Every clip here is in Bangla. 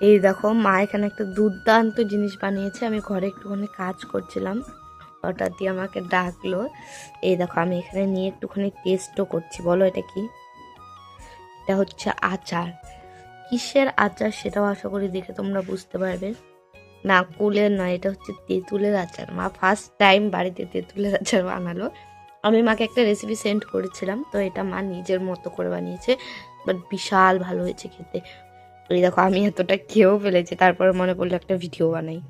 এই দেখো মা এখানে একটা দুর্দান্ত জিনিস বানিয়েছে। আমি ঘরে একটুখানি কাজ করছিলাম, হঠাৎ দিয়ে আমাকে ডাকলো। এই দেখো আমি এখানে নিয়ে একটুখানি টেস্টও করছি। বলো এটা কি? এটা হচ্ছে আচার। কিসের আচার সেটাও আশা করি দেখে তোমরা বুঝতে পারবে। না, কুলের নয়, এটা হচ্ছে তেঁতুলের আচার। মা ফার্স্ট টাইম বাড়িতে তেঁতুলের আচার বানালো। আমি মাকে একটা রেসিপি সেন্ড করেছিলাম, তো এটা মা নিজের মতো করে বানিয়েছে, বাট বিশাল ভালো হয়েছে খেতে। এই দেখো আমি এতটা খেয়েও ফেলেছি, তারপরে মনে পড়লো একটা ভিডিও বানাই।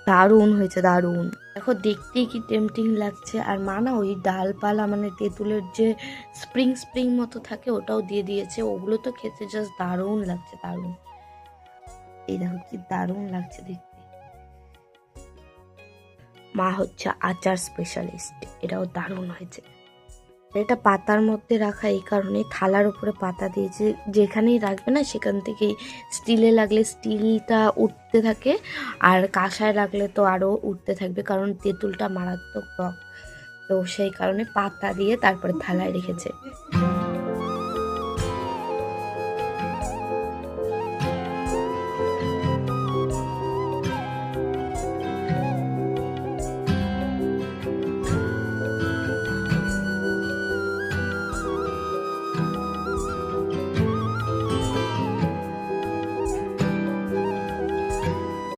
দারুণ হয়েছে, দারুণ। দেখো দেখতেই কি টেম্পটিং লাগছে। আর মা না ওই ডালপালা মানে তেঁতুলের যে স্প্রিং স্প্রিং মতো থাকে ওটাও দিয়ে দিয়েছে। ওগুলো তো খেতে জাস্ট দারুণ লাগছে, দারুণ। এই দেখো কি দারুণ লাগছে দেখতে। মা হচ্ছে আচার স্পেশালিস্ট, এটাও দারুণ হয়েছে। এটা পাতার মধ্যে রাখা এই কারণে, থালার উপরে পাতা দিয়েছে, যেখানেই রাখবে না সেখান থেকেই স্টিলে লাগলে স্টিলটা উঠতে থাকে, আর কাঁসায় রাখলে তো আরও উঠতে থাকবে, কারণ তেঁতুলটা মারাত্মক টক। তো সেই কারণে পাতা দিয়ে তারপরে থালায় রেখেছে।